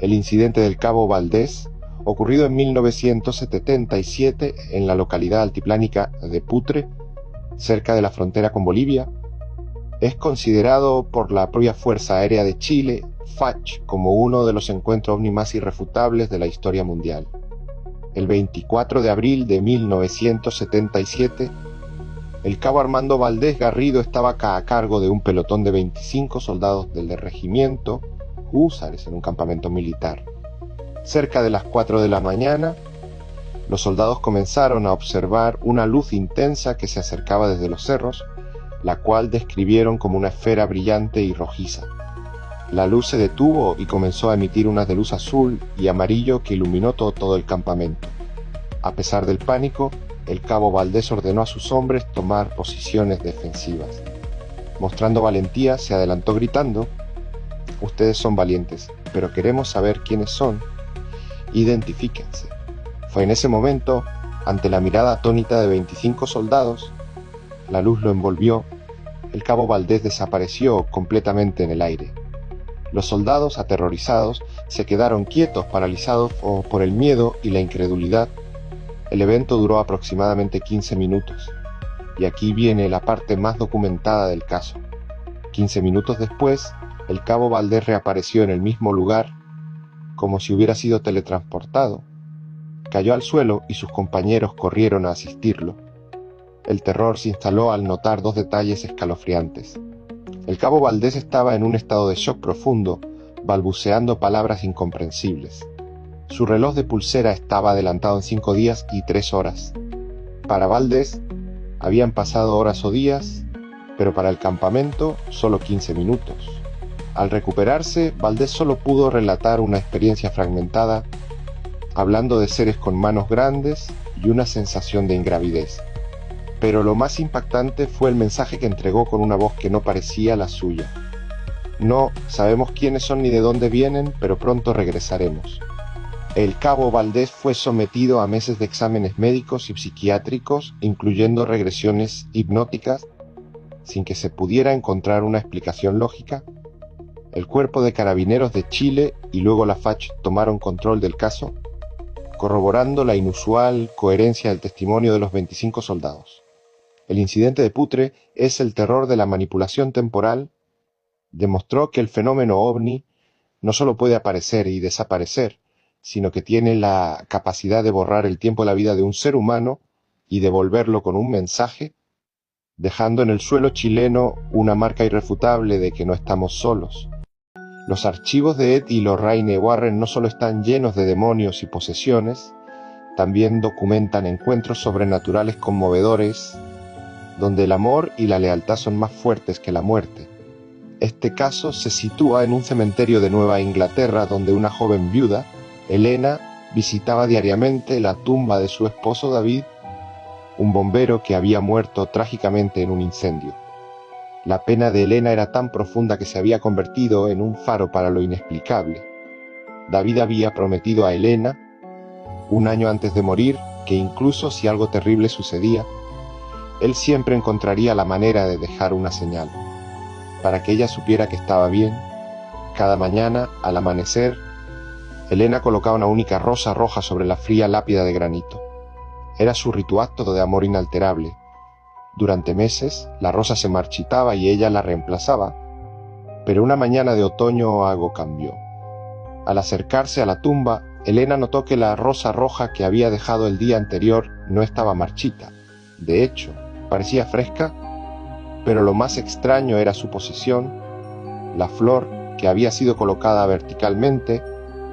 el incidente del Cabo Valdés, ocurrido en 1977 en la localidad altiplánica de Putre, cerca de la frontera con Bolivia, es considerado por la propia Fuerza Aérea de Chile, FACH, como uno de los encuentros ovni más irrefutables de la historia mundial. El 24 de abril de 1977, el cabo Armando Valdés Garrido estaba a cargo de un pelotón de 25 soldados del regimiento húsares en un campamento militar. Cerca de las 4 de la mañana, los soldados comenzaron a observar una luz intensa que se acercaba desde los cerros, la cual describieron como una esfera brillante y rojiza. La luz se detuvo y comenzó a emitir unas de luz azul y amarillo que iluminó todo el campamento. A pesar del pánico, el cabo Valdés ordenó a sus hombres tomar posiciones defensivas. Mostrando valentía, se adelantó gritando: «Ustedes son valientes, pero queremos saber quiénes son. Identifíquense». Fue en ese momento, ante la mirada atónita de 25 soldados, la luz lo envolvió, el cabo Valdés desapareció completamente en el aire. Los soldados, aterrorizados, se quedaron quietos, paralizados por el miedo y la incredulidad. El evento duró aproximadamente 15 minutos, y aquí viene la parte más documentada del caso. 15 minutos después, el cabo Valdés reapareció en el mismo lugar, como si hubiera sido teletransportado. Cayó al suelo y sus compañeros corrieron a asistirlo. El terror se instaló al notar dos detalles escalofriantes. El cabo Valdés estaba en un estado de shock profundo, balbuceando palabras incomprensibles. Su reloj de pulsera estaba adelantado en 5 días y 3 horas. Para Valdés, habían pasado horas o días, pero para el campamento solo 15 minutos. Al recuperarse, Valdés solo pudo relatar una experiencia fragmentada, hablando de seres con manos grandes y una sensación de ingravidez. Pero lo más impactante fue el mensaje que entregó con una voz que no parecía la suya. «No sabemos quiénes son ni de dónde vienen, pero pronto regresaremos». El cabo Valdés fue sometido a meses de exámenes médicos y psiquiátricos, incluyendo regresiones hipnóticas, sin que se pudiera encontrar una explicación lógica. El Cuerpo de Carabineros de Chile y luego la FACH tomaron control del caso, corroborando la inusual coherencia del testimonio de los 25 soldados. El incidente de Putre es el terror de la manipulación temporal. Demostró que el fenómeno ovni no solo puede aparecer y desaparecer, sino que tiene la capacidad de borrar el tiempo de la vida de un ser humano y devolverlo con un mensaje, dejando en el suelo chileno una marca irrefutable de que no estamos solos. Los archivos de Ed y Lorraine Warren no solo están llenos de demonios y posesiones, también documentan encuentros sobrenaturales conmovedores, donde el amor y la lealtad son más fuertes que la muerte. Este caso se sitúa en un cementerio de Nueva Inglaterra, donde una joven viuda, Elena, visitaba diariamente la tumba de su esposo David, un bombero que había muerto trágicamente en un incendio. La pena de Elena era tan profunda que se había convertido en un faro para lo inexplicable. David había prometido a Elena, un año antes de morir, que incluso si algo terrible sucedía, él siempre encontraría la manera de dejar una señal, para que ella supiera que estaba bien. Cada mañana, al amanecer, Elena colocaba una única rosa roja sobre la fría lápida de granito. Era su ritual de amor inalterable. Durante meses, la rosa se marchitaba y ella la reemplazaba, pero una mañana de otoño algo cambió. Al acercarse a la tumba, Elena notó que la rosa roja que había dejado el día anterior no estaba marchita. De hecho, parecía fresca, pero lo más extraño era su posición. La flor, que había sido colocada verticalmente,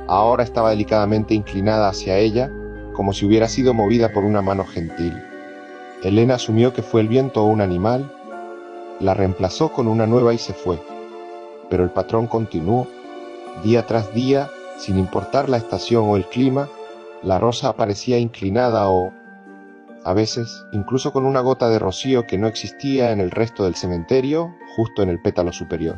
ahora estaba delicadamente inclinada hacia ella, como si hubiera sido movida por una mano gentil. Elena asumió que fue el viento o un animal, la reemplazó con una nueva y se fue. Pero el patrón continuó. Día tras día, sin importar la estación o el clima, la rosa aparecía inclinada o, a veces, incluso con una gota de rocío que no existía en el resto del cementerio, justo en el pétalo superior.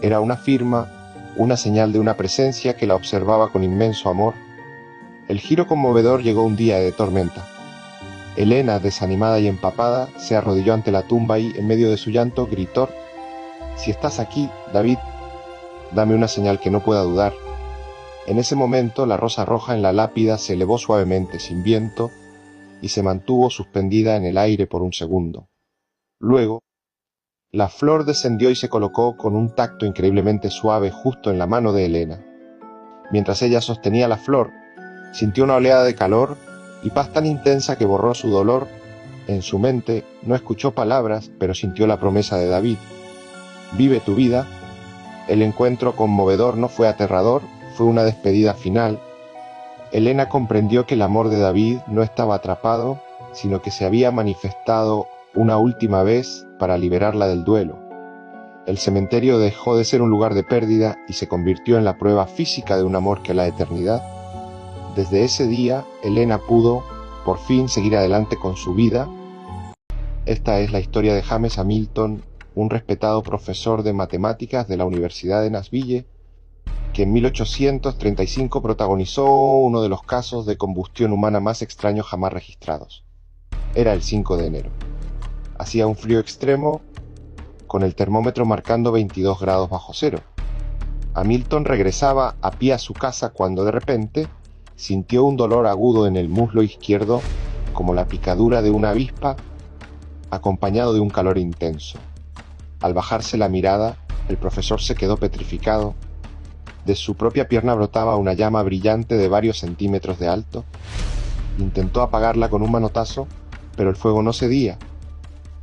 Era una firma, una señal de una presencia que la observaba con inmenso amor. El giro conmovedor llegó un día de tormenta. Elena, desanimada y empapada, se arrodilló ante la tumba y, en medio de su llanto, gritó: «Si estás aquí, David, dame una señal que no pueda dudar». En ese momento, la rosa roja en la lápida se elevó suavemente, sin viento, y se mantuvo suspendida en el aire por un segundo. Luego, la flor descendió y se colocó con un tacto increíblemente suave justo en la mano de Helena. Mientras ella sostenía la flor, sintió una oleada de calor y paz tan intensa que borró su dolor. En su mente no escuchó palabras, pero sintió la promesa de David. Vive tu vida. El encuentro conmovedor no fue aterrador, fue una despedida final. Helena comprendió que el amor de David no estaba atrapado, sino que se había manifestado una última vez para liberarla del duelo. El cementerio dejó de ser un lugar de pérdida y se convirtió en la prueba física de un amor que la eternidad. Desde ese día, Helena pudo, por fin, seguir adelante con su vida. Esta es la historia de James Hamilton, un respetado profesor de matemáticas de la Universidad de Nashville, que en 1835 protagonizó uno de los casos de combustión humana más extraños jamás registrados. Era el 5 de enero. Hacía un frío extremo, con el termómetro marcando 22 grados bajo cero. Hamilton regresaba a pie a su casa cuando de repente sintió un dolor agudo en el muslo izquierdo, como la picadura de una avispa, acompañado de un calor intenso. Al bajarse la mirada, el profesor se quedó petrificado. De su propia pierna brotaba una llama brillante de varios centímetros de alto. Intentó apagarla con un manotazo, pero el fuego no cedía.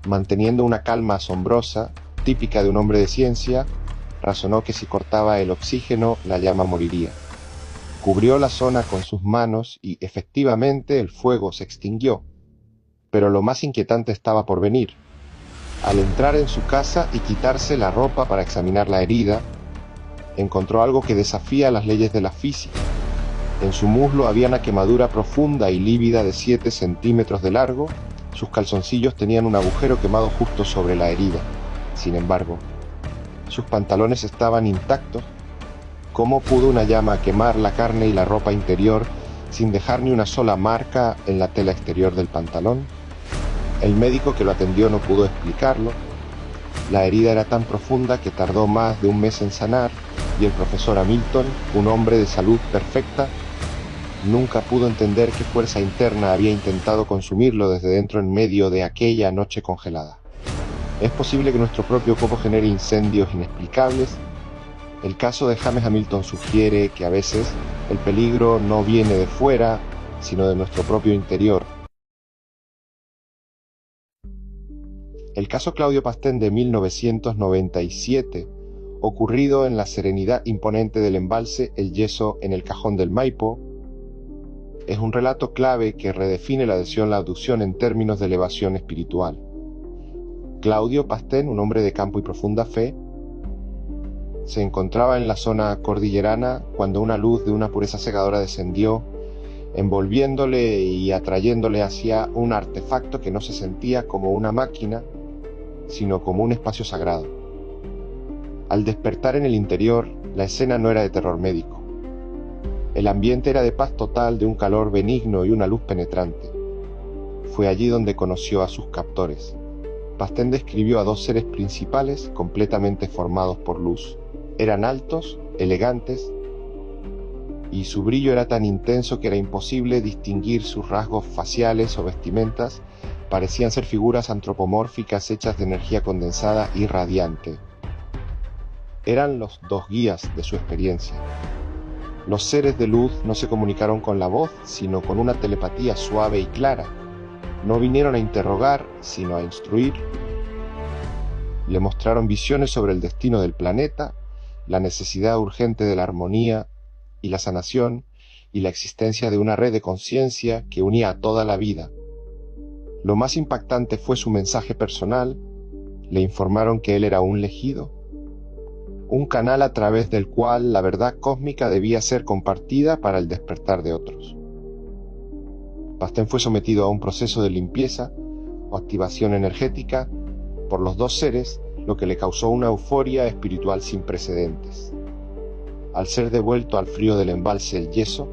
Manteniendo una calma asombrosa, típica de un hombre de ciencia, razonó que si cortaba el oxígeno, la llama moriría. Cubrió la zona con sus manos y, efectivamente, el fuego se extinguió. Pero lo más inquietante estaba por venir. Al entrar en su casa y quitarse la ropa para examinar la herida, encontró algo que desafía las leyes de la física. En su muslo había una quemadura profunda y lívida de 7 centímetros de largo. Sus calzoncillos tenían un agujero quemado justo sobre la herida. Sin embargo, sus pantalones estaban intactos. ¿Cómo pudo una llama quemar la carne y la ropa interior sin dejar ni una sola marca en la tela exterior del pantalón? El médico que lo atendió no pudo explicarlo. La herida era tan profunda que tardó más de un mes en sanar, y el profesor Hamilton, un hombre de salud perfecta, nunca pudo entender qué fuerza interna había intentado consumirlo desde dentro en medio de aquella noche congelada. ¿Es posible que nuestro propio cuerpo genere incendios inexplicables? El caso de James Hamilton sugiere que a veces el peligro no viene de fuera, sino de nuestro propio interior. El caso Claudio Pastén de 1997, ocurrido en la serenidad imponente del embalse El Yeso en el Cajón del Maipo, es un relato clave que redefine la adhesión a la abducción en términos de elevación espiritual. Claudio Pastén, un hombre de campo y profunda fe, se encontraba en la zona cordillerana cuando una luz de una pureza cegadora descendió, envolviéndole y atrayéndole hacia un artefacto que no se sentía como una máquina, sino como un espacio sagrado. Al despertar en el interior, la escena no era de terror médico. El ambiente era de paz total, de un calor benigno y una luz penetrante. Fue allí donde conoció a sus captores. Pastén describió a 2 seres principales completamente formados por luz. Eran altos, elegantes, y su brillo era tan intenso que era imposible distinguir sus rasgos faciales o vestimentas. Parecían ser figuras antropomórficas hechas de energía condensada y radiante. Eran los 2 guías de su experiencia. Los seres de luz no se comunicaron con la voz, sino con una telepatía suave y clara. No vinieron a interrogar, sino a instruir. Le mostraron visiones sobre el destino del planeta, la necesidad urgente de la armonía y la sanación, y la existencia de una red de conciencia que unía a toda la vida. Lo más impactante fue su mensaje personal. Le informaron que él era un elegido, un canal a través del cual la verdad cósmica debía ser compartida para el despertar de otros. Pastén fue sometido a un proceso de limpieza o activación energética por los 2 seres, lo que le causó una euforia espiritual sin precedentes. Al ser devuelto al frío del embalse El Yeso,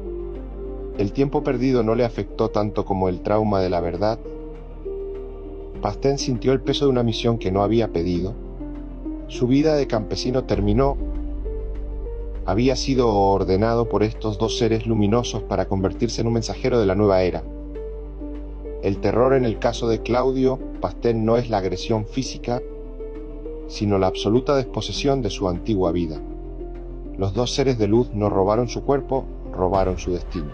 el tiempo perdido no le afectó tanto como el trauma de la verdad. Pastén sintió el peso de una misión que no había pedido. Su vida de campesino terminó había sido ordenado por estos dos seres luminosos para convertirse en un mensajero de la nueva era. El terror en el caso de Claudio Pastel no es la agresión física, sino la absoluta desposesión de su antigua vida. Los dos seres de luz no robaron su cuerpo, robaron su destino.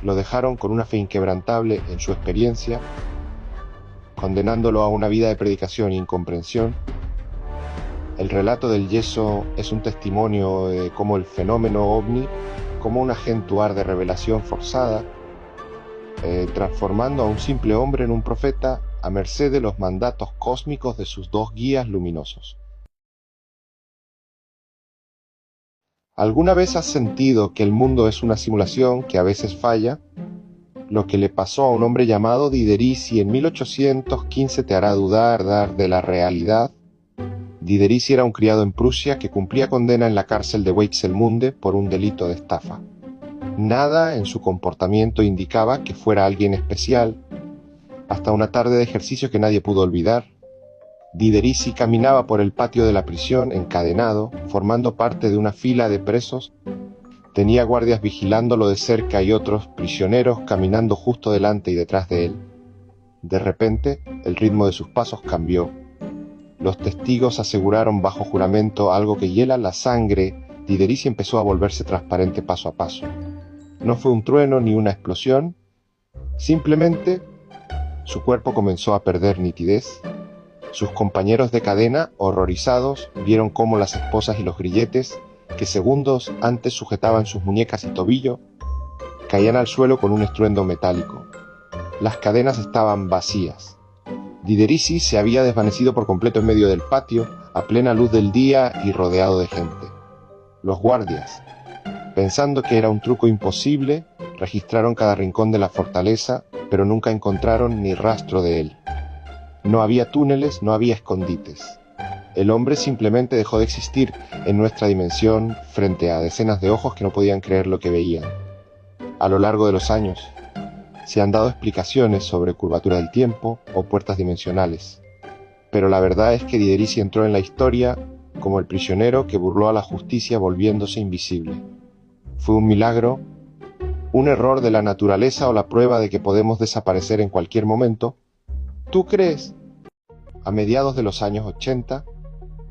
Lo dejaron con una fe inquebrantable en su experiencia, condenándolo a una vida de predicación e incomprensión. El relato del yeso es un testimonio de cómo el fenómeno ovni, como un acentuar de revelación forzada, transformando a un simple hombre en un profeta a merced de los mandatos cósmicos de sus dos guías luminosos. ¿Alguna vez has sentido que el mundo es una simulación que a veces falla? Lo que le pasó a un hombre llamado Diderisi en 1815 te hará dudar de la realidad. Diderisi era un criado en Prusia que cumplía condena en la cárcel de Weichselmunde por un delito de estafa. Nada en su comportamiento indicaba que fuera alguien especial, hasta una tarde de ejercicio que nadie pudo olvidar. Diderisi caminaba por el patio de la prisión encadenado, formando parte de una fila de presos. Tenía guardias vigilándolo de cerca y otros prisioneros caminando justo delante y detrás de él. De repente, el ritmo de sus pasos cambió. Los testigos aseguraron bajo juramento algo que hiela la sangre. Diderisi empezó a volverse transparente paso a paso. No fue un trueno ni una explosión, simplemente su cuerpo comenzó a perder nitidez. Sus compañeros de cadena, horrorizados, vieron cómo las esposas y los grilletes, que segundos antes sujetaban sus muñecas y tobillo, caían al suelo con un estruendo metálico. Las cadenas estaban vacías. Diderisi se había desvanecido por completo en medio del patio, a plena luz del día y rodeado de gente. Los guardias, pensando que era un truco imposible, registraron cada rincón de la fortaleza, pero nunca encontraron ni rastro de él. No había túneles, no había escondites. El hombre simplemente dejó de existir en nuestra dimensión frente a decenas de ojos que no podían creer lo que veían. A lo largo de los años, se han dado explicaciones sobre curvatura del tiempo o puertas dimensionales, pero la verdad es que Diderisi entró en la historia como el prisionero que burló a la justicia volviéndose invisible. Fue un milagro, un error de la naturaleza o la prueba de que podemos desaparecer en cualquier momento. ¿Tú crees? A mediados de los años 80,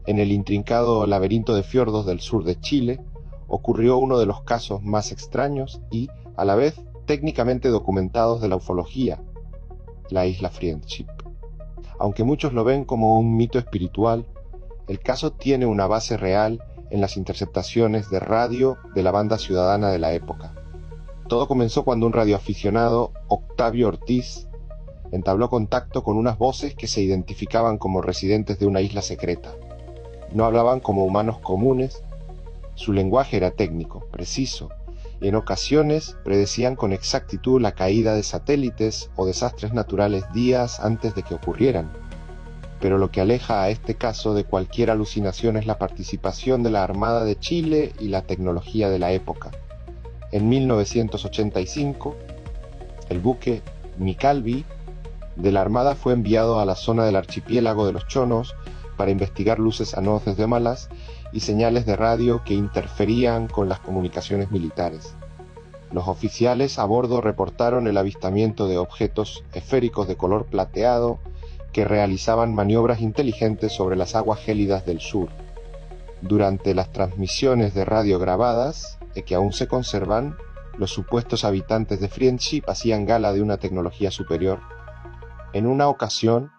en el intrincado laberinto de fiordos del sur de Chile, ocurrió uno de los casos más extraños y, a la vez, técnicamente documentados de la ufología, la isla Friendship. Aunque muchos lo ven como un mito espiritual, el caso tiene una base real en las interceptaciones de radio de la banda ciudadana de la época. Todo comenzó cuando un radioaficionado, Octavio Ortiz, entabló contacto con unas voces que se identificaban como residentes de una isla secreta. No hablaban como humanos comunes, su lenguaje era técnico, preciso, y en ocasiones predecían con exactitud la caída de satélites o desastres naturales días antes de que ocurrieran. Pero lo que aleja a este caso de cualquier alucinación es la participación de la Armada de Chile y la tecnología de la época. En 1985, el buque Micalvi de la Armada fue enviado a la zona del archipiélago de los Chonos para investigar luces anoces de malas y señales de radio que interferían con las comunicaciones militares. Los oficiales a bordo reportaron el avistamiento de objetos esféricos de color plateado que realizaban maniobras inteligentes sobre las aguas gélidas del sur. Durante las transmisiones de radio grabadas, que aún se conservan, los supuestos habitantes de Friendship hacían gala de una tecnología superior. En una ocasión,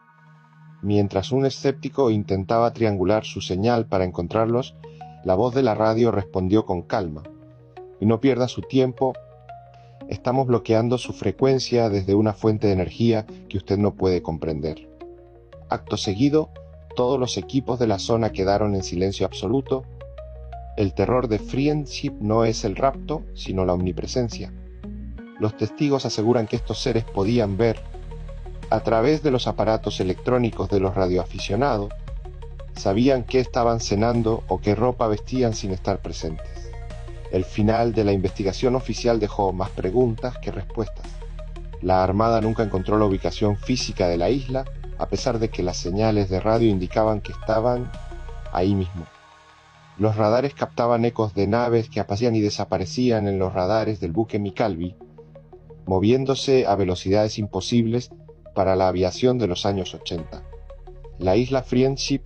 mientras un escéptico intentaba triangular su señal para encontrarlos, la voz de la radio respondió con calma: "Y no pierda su tiempo, estamos bloqueando su frecuencia desde una fuente de energía que usted no puede comprender". Acto seguido, todos los equipos de la zona quedaron en silencio absoluto. El terror de Friendship no es el rapto, sino la omnipresencia. Los testigos aseguran que estos seres podían ver, a través de los aparatos electrónicos de los radioaficionados, sabían qué estaban cenando o qué ropa vestían sin estar presentes. El final de la investigación oficial dejó más preguntas que respuestas. La Armada nunca encontró la ubicación física de la isla, a pesar de que las señales de radio indicaban que estaban ahí mismo. Los radares captaban ecos de naves que aparecían y desaparecían en los radares del buque Micalvi, moviéndose a velocidades imposibles para la aviación de los años 80. La isla Friendship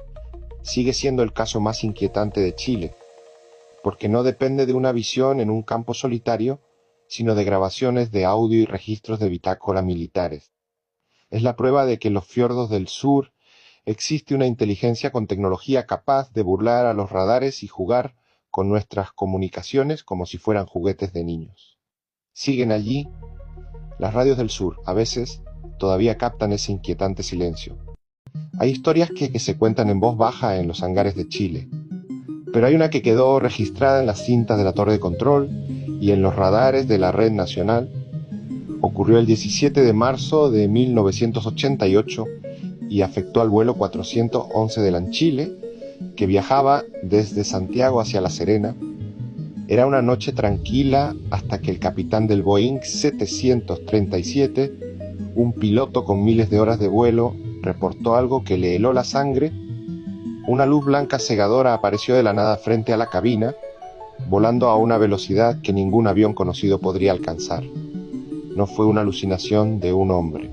sigue siendo el caso más inquietante de Chile, porque no depende de una visión en un campo solitario, sino de grabaciones de audio y registros de bitácora militares. Es la prueba de que en los fiordos del sur existe una inteligencia con tecnología capaz de burlar a los radares y jugar con nuestras comunicaciones como si fueran juguetes de niños. Siguen allí. Las radios del sur, a veces, todavía captan ese inquietante silencio. Hay historias que se cuentan en voz baja en los hangares de Chile, pero hay una que quedó registrada en las cintas de la torre de control y en los radares de la red nacional. Ocurrió el 17 de marzo de 1988 y afectó al vuelo 411 de LAN-Chile, que viajaba desde Santiago hacia La Serena. Era una noche tranquila hasta que el capitán del Boeing 737, un piloto con miles de horas de vuelo, reportó algo que le heló la sangre. Una luz blanca cegadora apareció de la nada frente a la cabina, volando a una velocidad que ningún avión conocido podría alcanzar. No fue una alucinación de un hombre.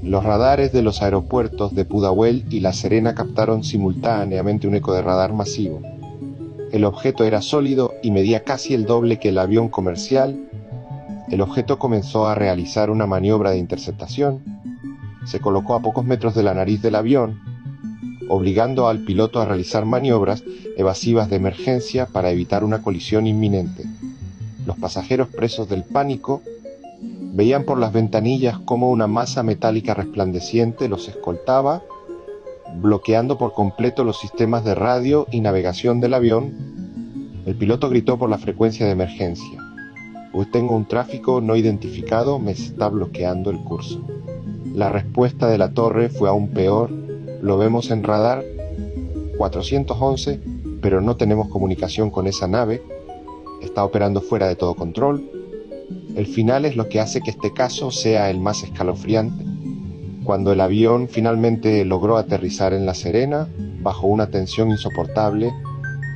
Los radares de los aeropuertos de Pudahuel y La Serena captaron simultáneamente un eco de radar masivo. El objeto era sólido y medía casi el doble que el avión comercial. El objeto comenzó a realizar una maniobra de interceptación. Se colocó a pocos metros de la nariz del avión, obligando al piloto a realizar maniobras evasivas de emergencia para evitar una colisión inminente. Los pasajeros, presos del pánico, veían por las ventanillas cómo una masa metálica resplandeciente los escoltaba, bloqueando por completo los sistemas de radio y navegación del avión. El piloto gritó por la frecuencia de emergencia: "Hoy tengo un tráfico no identificado, me está bloqueando el curso". La respuesta de la torre fue aún peor: "Lo vemos en radar 411, pero no tenemos comunicación con esa nave, está operando fuera de todo control". El final es lo que hace que este caso sea el más escalofriante. Cuando el avión finalmente logró aterrizar en La Serena, bajo una tensión insoportable,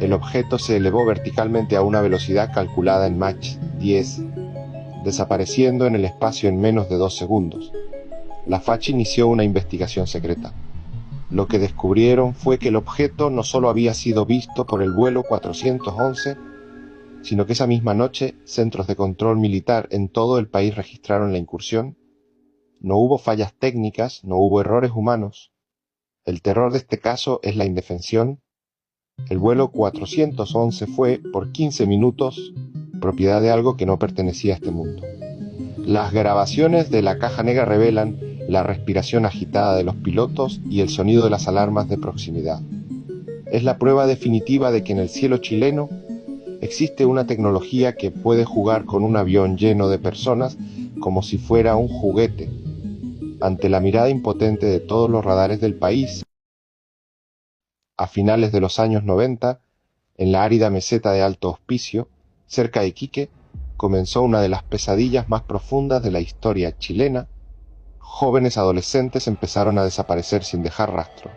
el objeto se elevó verticalmente a una velocidad calculada en Mach 10, desapareciendo en el espacio en menos de 2 segundos. La FACH inició una investigación secreta. Lo que descubrieron fue que el objeto no solo había sido visto por el vuelo 411, sino que esa misma noche centros de control militar en todo el país registraron la incursión. No hubo fallas técnicas, no hubo errores humanos. El terror de este caso es la indefensión. El vuelo 411 fue, por 15 minutos, propiedad de algo que no pertenecía a este mundo. Las grabaciones de la caja negra revelan la respiración agitada de los pilotos y el sonido de las alarmas de proximidad. Es la prueba definitiva de que en el cielo chileno existe una tecnología que puede jugar con un avión lleno de personas como si fuera un juguete. Ante la mirada impotente de todos los radares del país, a finales de los años 90, en la árida meseta de Alto Hospicio, cerca de Iquique, comenzó una de las pesadillas más profundas de la historia chilena. Jóvenes adolescentes empezaron a desaparecer sin dejar rastro.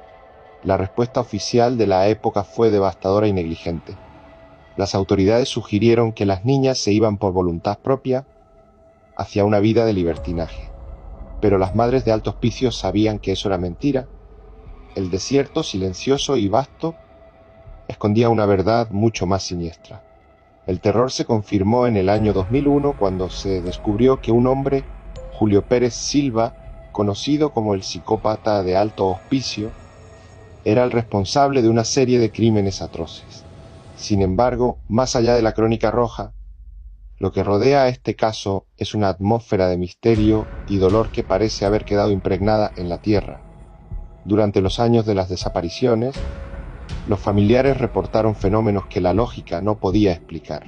La respuesta oficial de la época fue devastadora y negligente. Las autoridades sugirieron que las niñas se iban por voluntad propia hacia una vida de libertinaje. Pero las madres de Alto Hospicio sabían que eso era mentira. El desierto, silencioso y vasto, escondía una verdad mucho más siniestra. El terror se confirmó en el año 2001 cuando se descubrió que un hombre, Julio Pérez Silva, conocido como el psicópata de Alto Hospicio, era el responsable de una serie de crímenes atroces. Sin embargo, más allá de la crónica roja, lo que rodea a este caso es una atmósfera de misterio y dolor que parece haber quedado impregnada en la tierra. Durante los años de las desapariciones, los familiares reportaron fenómenos que la lógica no podía explicar.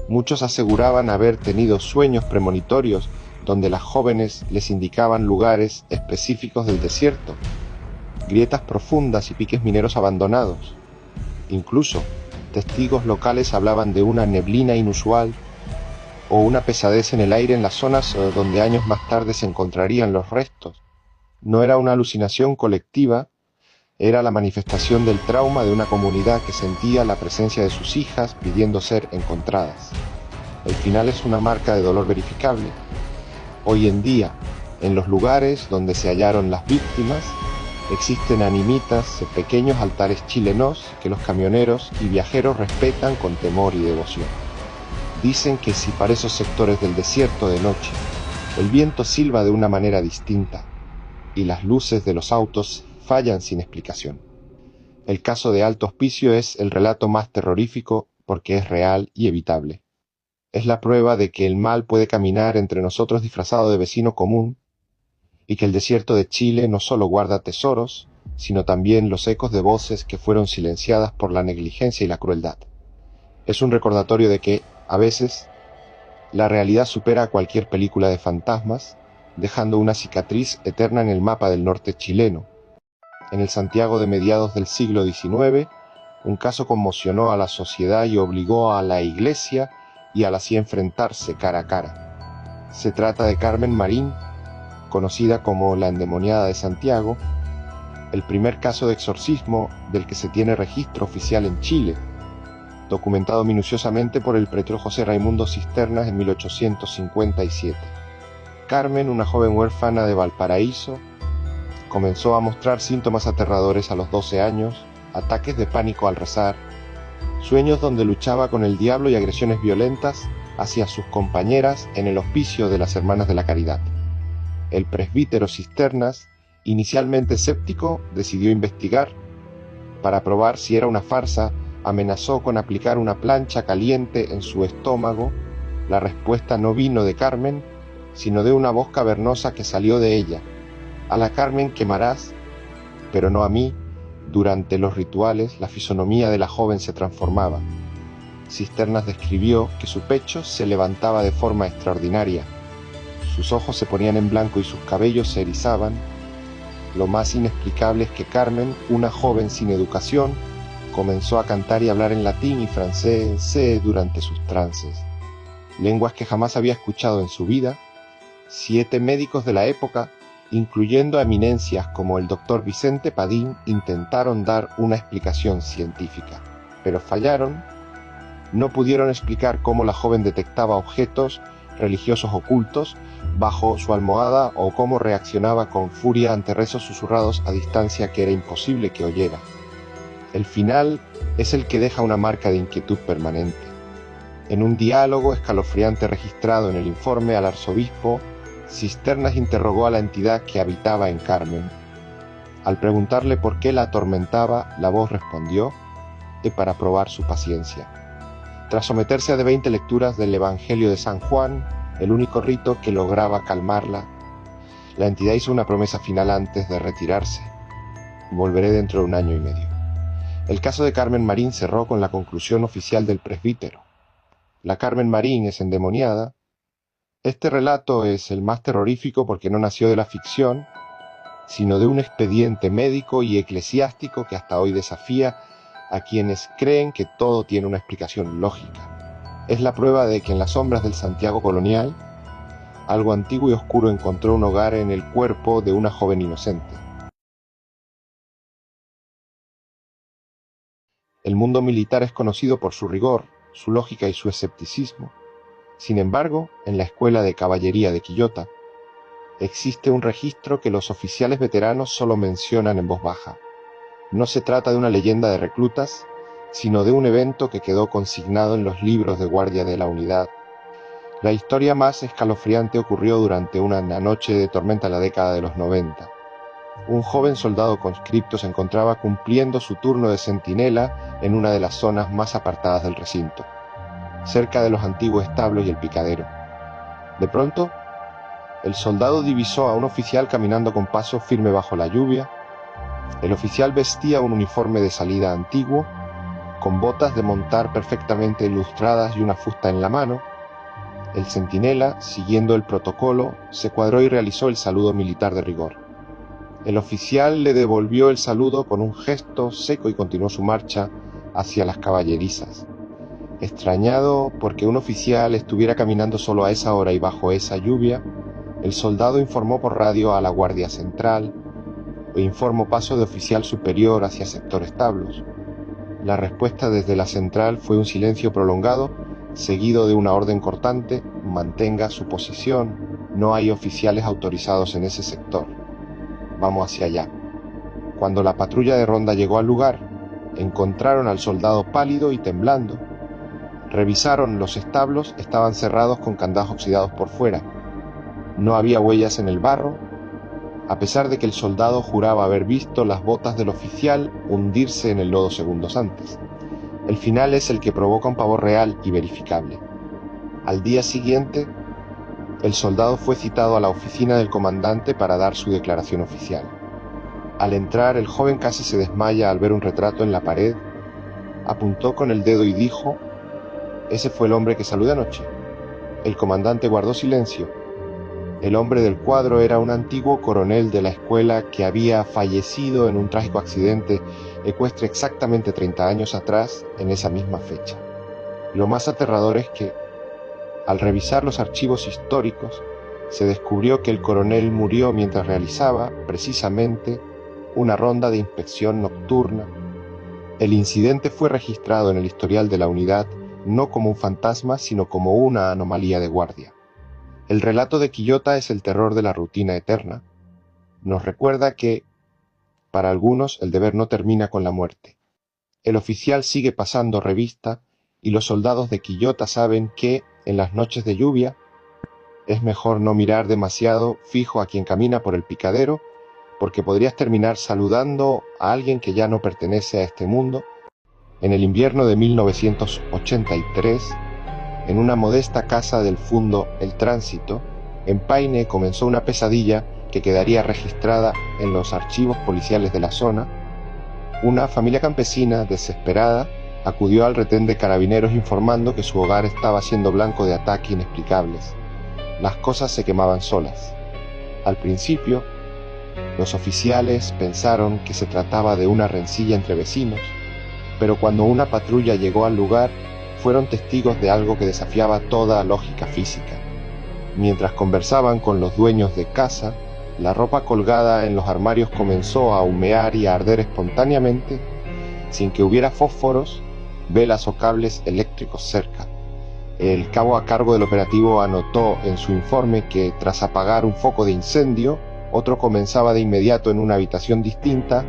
Muchos aseguraban haber tenido sueños premonitorios donde las jóvenes les indicaban lugares específicos del desierto, grietas profundas y piques mineros abandonados. Incluso, testigos locales hablaban de una neblina inusual o una pesadez en el aire en las zonas donde años más tarde se encontrarían los restos. No era una alucinación colectiva, Era la manifestación del trauma de una comunidad que sentía la presencia de sus hijas pidiendo ser encontradas. El final es una marca de dolor verificable. Hoy en día, en los lugares donde se hallaron las víctimas, existen animitas, pequeños altares chilenos que los camioneros y viajeros respetan con temor y devoción. Dicen que si para esos sectores del desierto de noche el viento silba de una manera distinta y las luces de los autos fallan sin explicación. El caso de Alto Hospicio es el relato más terrorífico porque es real y evitable. Es la prueba de que el mal puede caminar entre nosotros disfrazado de vecino común y que el desierto de Chile no solo guarda tesoros, sino también los ecos de voces que fueron silenciadas por la negligencia y la crueldad. Es un recordatorio de que, a veces, la realidad supera a cualquier película de fantasmas, dejando una cicatriz eterna en el mapa del norte chileno. En el Santiago de mediados del siglo XIX, un caso conmocionó a la sociedad y obligó a la Iglesia y a la CIA a enfrentarse cara a cara. Se trata de Carmen Marín, conocida como la endemoniada de Santiago, el primer caso de exorcismo del que se tiene registro oficial en Chile, documentado minuciosamente por el pretor José Raimundo Cisternas en 1857. Carmen, una joven huérfana de Valparaíso, comenzó a mostrar síntomas aterradores a los 12 años, ataques de pánico al rezar, sueños donde luchaba con el diablo y agresiones violentas hacia sus compañeras en el hospicio de las Hermanas de la Caridad. El presbítero Cisternas, inicialmente escéptico, decidió investigar. Para probar si era una farsa, amenazó con aplicar una plancha caliente en su estómago. La respuesta no vino de Carmen, sino de una voz cavernosa que salió de ella. A la Carmen quemarás, pero no a mí. Durante los rituales, la fisonomía de la joven se transformaba. Cisternas describió que su pecho se levantaba de forma extraordinaria. Sus ojos se ponían en blanco y sus cabellos se erizaban. Lo más inexplicable es que Carmen, una joven sin educación, comenzó a cantar y hablar en latín y francés durante sus trances, lenguas que jamás había escuchado en su vida. 7 médicos de la época, incluyendo a eminencias como el doctor Vicente Padín, intentaron dar una explicación científica, pero fallaron. No pudieron explicar cómo la joven detectaba objetos religiosos ocultos bajo su almohada o cómo reaccionaba con furia ante rezos susurrados a distancia que era imposible que oyera. El final es el que deja una marca de inquietud permanente. En un diálogo escalofriante registrado en el informe al arzobispo, Cisternas interrogó a la entidad que habitaba en Carmen. Al preguntarle por qué la atormentaba, la voz respondió, para probar su paciencia. Tras someterse a de 20 lecturas del Evangelio de San Juan, el único rito que lograba calmarla, la entidad hizo una promesa final antes de retirarse: volveré dentro de 1 año y medio. El caso de Carmen Marín cerró con la conclusión oficial del presbítero. La Carmen Marín es endemoniada. Este relato es el más terrorífico porque no nació de la ficción, sino de un expediente médico y eclesiástico que hasta hoy desafía a quienes creen que todo tiene una explicación lógica. Es la prueba de que en las sombras del Santiago colonial, algo antiguo y oscuro encontró un hogar en el cuerpo de una joven inocente. El mundo militar es conocido por su rigor, su lógica y su escepticismo. Sin embargo, en la Escuela de Caballería de Quillota, existe un registro que los oficiales veteranos solo mencionan en voz baja. No se trata de una leyenda de reclutas, sino de un evento que quedó consignado en los libros de guardia de la unidad. La historia más escalofriante ocurrió durante una noche de tormenta en la década de los 90. Un joven soldado conscripto se encontraba cumpliendo su turno de centinela en una de las zonas más apartadas del recinto, cerca de los antiguos establos y el picadero. De pronto, el soldado divisó a un oficial caminando con paso firme bajo la lluvia. El oficial vestía un uniforme de salida antiguo, con botas de montar perfectamente ilustradas y una fusta en la mano. El centinela, siguiendo el protocolo, se cuadró y realizó el saludo militar de rigor. El oficial le devolvió el saludo con un gesto seco y continuó su marcha hacia las caballerizas. Extrañado porque un oficial estuviera caminando solo a esa hora y bajo esa lluvia, el soldado informó por radio a la Guardia Central: o informo paso de oficial superior hacia sector establos. La respuesta desde la central fue un silencio prolongado, seguido de una orden cortante: mantenga su posición, no hay oficiales autorizados en ese sector. Vamos hacia allá. Cuando la patrulla de ronda llegó al lugar, encontraron al soldado pálido y temblando. Revisaron los establos, estaban cerrados con candados oxidados por fuera. No había huellas en el barro, a pesar de que el soldado juraba haber visto las botas del oficial hundirse en el lodo segundos antes. El final es el que provoca un pavor real y verificable. Al día siguiente, el soldado fue citado a la oficina del comandante para dar su declaración oficial. Al entrar, el joven casi se desmaya al ver un retrato en la pared. Apuntó con el dedo y dijo: «Ese fue el hombre que saludé anoche». El comandante guardó silencio. El hombre del cuadro era un antiguo coronel de la escuela que había fallecido en un trágico accidente ecuestre exactamente 30 años atrás, en esa misma fecha. Lo más aterrador es que, al revisar los archivos históricos, se descubrió que el coronel murió mientras realizaba, precisamente, una ronda de inspección nocturna. El incidente fue registrado en el historial de la unidad no como un fantasma, sino como una anomalía de guardia. El relato de Quillota es el terror de la rutina eterna. Nos recuerda que, para algunos, el deber no termina con la muerte. El oficial sigue pasando revista y los soldados de Quillota saben que, en las noches de lluvia, es mejor no mirar demasiado fijo a quien camina por el picadero, porque podrías terminar saludando a alguien que ya no pertenece a este mundo. En el invierno de 1983, en una modesta casa del fundo El Tránsito, en Paine comenzó una pesadilla que quedaría registrada en los archivos policiales de la zona. Una familia campesina, desesperada, acudió al retén de carabineros informando que su hogar estaba siendo blanco de ataques inexplicables. Las cosas se quemaban solas. Al principio, los oficiales pensaron que se trataba de una rencilla entre vecinos, pero cuando una patrulla llegó al lugar, fueron testigos de algo que desafiaba toda lógica física. Mientras conversaban con los dueños de casa, la ropa colgada en los armarios comenzó a humear y a arder espontáneamente, sin que hubiera fósforos, velas o cables eléctricos cerca. El cabo a cargo del operativo anotó en su informe que, tras apagar un foco de incendio, otro comenzaba de inmediato en una habitación distinta,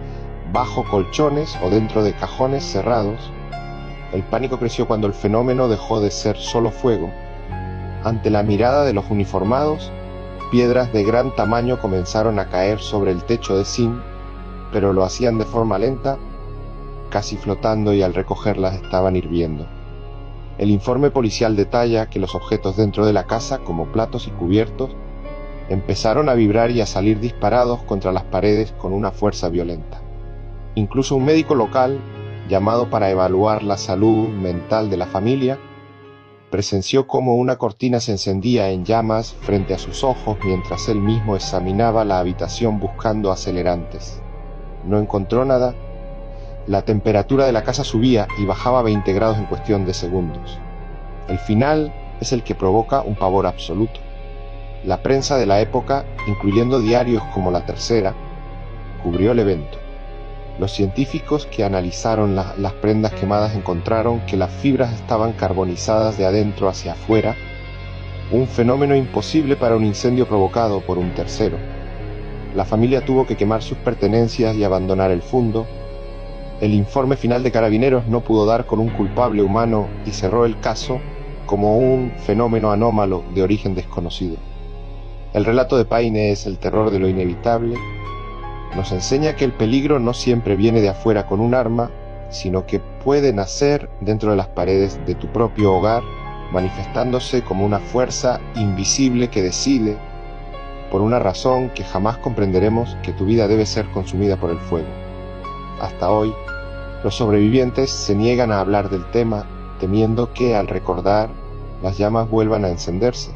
bajo colchones o dentro de cajones cerrados. El pánico creció cuando el fenómeno dejó de ser solo fuego. Ante la mirada de los uniformados, piedras de gran tamaño comenzaron a caer sobre el techo de zinc, pero lo hacían de forma lenta, casi flotando, y al recogerlas estaban hirviendo. El informe policial detalla que los objetos dentro de la casa, como platos y cubiertos, empezaron a vibrar y a salir disparados contra las paredes con una fuerza violenta. Incluso un médico local, llamado para evaluar la salud mental de la familia, presenció cómo una cortina se encendía en llamas frente a sus ojos mientras él mismo examinaba la habitación buscando acelerantes. No encontró nada. La temperatura de la casa subía y bajaba 20 grados en cuestión de segundos. El final es el que provoca un pavor absoluto. La prensa de la época, incluyendo diarios como La Tercera, cubrió el evento. Los científicos que analizaron las prendas quemadas encontraron que las fibras estaban carbonizadas de adentro hacia afuera, un fenómeno imposible para un incendio provocado por un tercero. La familia tuvo que quemar sus pertenencias y abandonar el fundo. El informe final de Carabineros no pudo dar con un culpable humano y cerró el caso como un fenómeno anómalo de origen desconocido. El relato de Paine es el terror de lo inevitable. Nos enseña que el peligro no siempre viene de afuera con un arma, sino que puede nacer dentro de las paredes de tu propio hogar, manifestándose como una fuerza invisible que decide, por una razón que jamás comprenderemos, que tu vida debe ser consumida por el fuego. Hasta hoy, los sobrevivientes se niegan a hablar del tema, temiendo que, al recordar, las llamas vuelvan a encenderse.